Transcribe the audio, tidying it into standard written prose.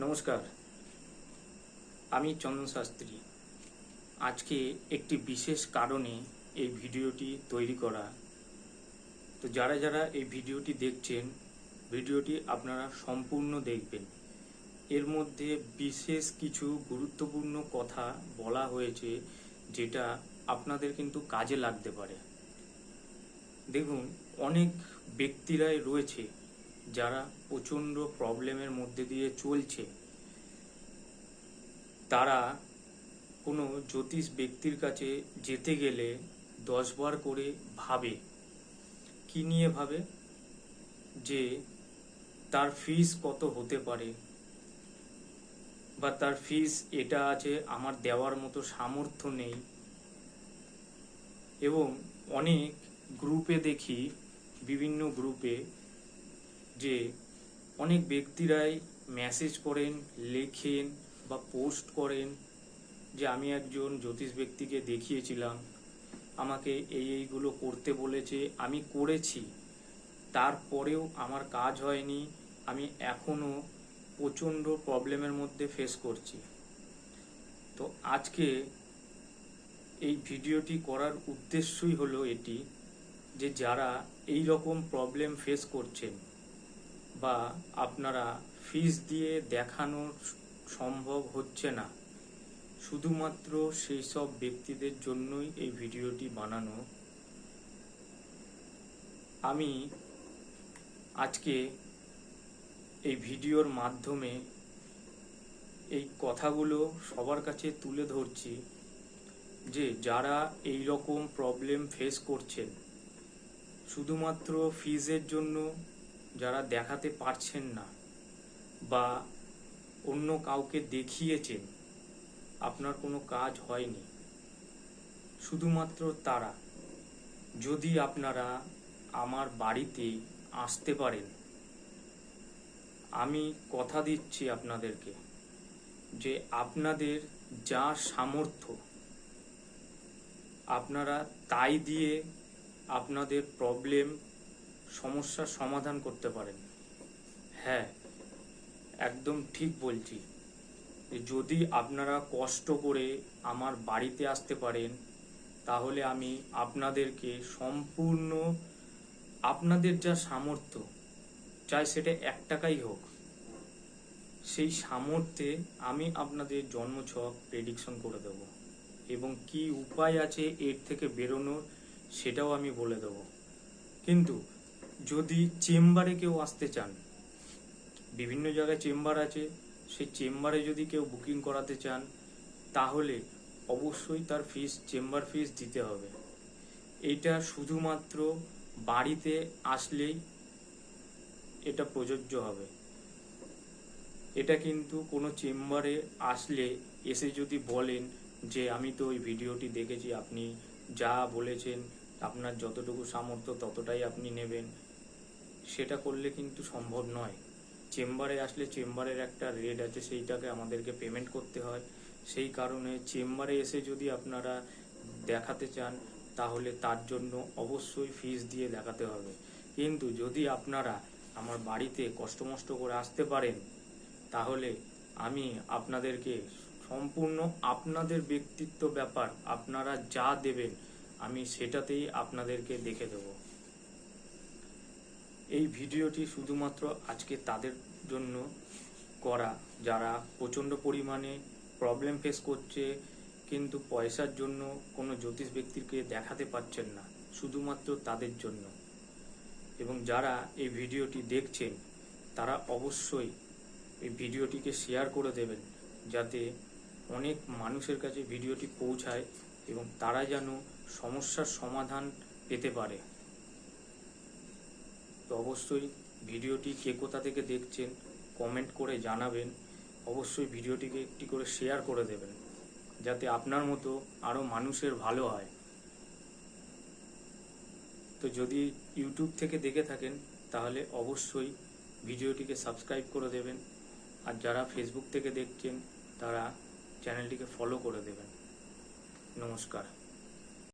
নমস্কার, আমি চন্দন শাস্ত্রী। আজকে একটি বিশেষ কারণে এই ভিডিওটি তৈরি করা। তো যারা যারা এই ভিডিওটি দেখছেন, ভিডিওটি আপনারা সম্পূর্ণ দেখবেন। এর মধ্যে বিশেষ কিছু গুরুত্বপূর্ণ কথা বলা হয়েছে, যেটা আপনাদের কিন্তু কাজে লাগতে পারে। দেখুন, অনেক ব্যক্তিরাই রয়েছে যারা প্রচণ্ড প্রবলেমের মধ্যে দিয়ে চলছে। তারা কোনো জ্যোতিষ ব্যক্তির কাছে যেতে গেলে 10 বার করে ভাবে। কি নিয়ে ভাবে? যে তার ফিস কত হতে পারে, বা তার ফিস এটা আছে, আমার দেওয়ার মতো সামর্থ্য নেই। এবং অনেক গ্রুপে দেখি, বিভিন্ন গ্রুপে, যে অনেক ব্যক্তিরাই মেসেজ করেন, লেখেন বা পোস্ট করেন যে আমি একজন জ্যোতিষ ব্যক্তিকে দেখিয়েছিলাম, আমাকে এইগুলো করতে বলেছে, আমি করেছি, তারপরেও আমার কাজ হয়নি, আমি এখনও প্রচণ্ড প্রবলেমের মধ্যে ফেস করছি। তো আজকে এই ভিডিওটি করার উদ্দেশ্যই হলো এটি, যে যারা এই রকম প্রবলেম ফেস করছেন বা আপনারা ফিস দিয়ে দেখানো সম্ভব হচ্ছে না, শুধুমাত্র সেই সব ব্যক্তিদের জন্যই এই ভিডিওটি বানানো। আমি আজকে এই ভিডিওর মাধ্যমে এই কথাগুলো সবার কাছে তুলে ধরছি, যে যারা এই রকম প্রবলেম ফেস করছেন, শুধুমাত্র ফিজের জন্য যারা দেখাতে পারছেন না বা অন্য কাউকে দেখিয়েছেন, আপনার কোনো কাজ হয়নি, শুধুমাত্র তারা, যদি আপনারা আমার বাড়িতে আসতে পারেন, আমি কথা দিচ্ছি আপনাদেরকে যে আপনাদের যা সামর্থ্য, আপনারা তাই দিয়ে আপনাদের প্রবলেম, সমস্যার সমাধান করতে পারেন। হ্যাঁ, একদম ঠিক বলছি। যদি আপনারা কষ্ট করে আমার বাড়িতে আসতে পারেন, তাহলে আমি আপনাদেরকে সম্পূর্ণ আপনাদের যা সামর্থ্য, চাই সেটা 1 টাকাই হোক, সেই সামর্থ্যে আমি আপনাদের জন্মছক প্রেডিকশন করে দেব, এবং কি উপায় আছে এর থেকে বেরোনোর, সেটাও আমি বলে দেব। কিন্তু যদি চেম্বারে কেউ আসতে চান, বিভিন্ন জায়গায় চেম্বার আছে, সেই চেম্বারে যদি কেউ বুকিং করাতে চান, তাহলে অবশ্যই তার ফিস, চেম্বার ফিস দিতে হবে। এটা শুধুমাত্র বাড়িতে আসলেই এটা প্রযোজ্য হবে। এটা কিন্তু কোনো চেম্বারে আসলে এসে যদি বলেন যে আমি তো ওই ভিডিওটি দেখেছি, আপনি যা বলেছেন, আপনার যতটুকু সামর্থ্য ততটাই আপনি নেবেন, সেটা করলে কিন্তু সম্ভব নয়। চেম্বারে আসলে চেম্বারের একটা রেট আছে, সেইটাকে আমাদেরকে পেমেন্ট করতে হয়। সেই কারণে চেম্বারে এসে যদি আপনারা দেখাতে চান, তাহলে তার জন্য অবশ্যই ফিস দিয়ে দেখাতে হবে। কিন্তু যদি আপনারা আমার বাড়িতে কষ্ট করে আসতে পারেন, তাহলে আমি আপনাদেরকে সম্পূর্ণ আপনাদের ব্যক্তিত্ব ব্যাপার, আপনারা যা দেবেন আমি সেটাতেই আপনাদেরকে দেখে দেব। এই ভিডিওটি শুধুমাত্র আজকে তাদের জন্য করা, যারা প্রচণ্ড পরিমাণে প্রবলেম ফেস করছে, কিন্তু পয়সার জন্য কোনো জ্যোতিষ ব্যক্তিকে দেখাতে পারছেন না, শুধুমাত্র তাদের জন্য। এবং যারা এই ভিডিওটি দেখছেন, তারা অবশ্যই এই ভিডিওটিকে শেয়ার করে দেবেন, যাতে অনেক মানুষের কাছে ভিডিওটি পৌঁছায় এবং তারা যেন সমস্যার সমাধান পেতে পারে। তো অবশ্যই ভিডিওটি কে কোথা থেকে দেখছেন কমেন্ট করে জানাবেন। অবশ্যই ভিডিওটিকে একটি করে শেয়ার করে দেবেন, যাতে আপনার মতো আরও মানুষের ভালো হয়। তো যদি ইউটিউব থেকে দেখে থাকেন, তাহলে অবশ্যই ভিডিওটিকে সাবস্ক্রাইব করে দেবেন, আর যারা ফেসবুক থেকে দেখছেন, তারা চ্যানেলটিকে ফলো করে দেবেন। নমস্কার।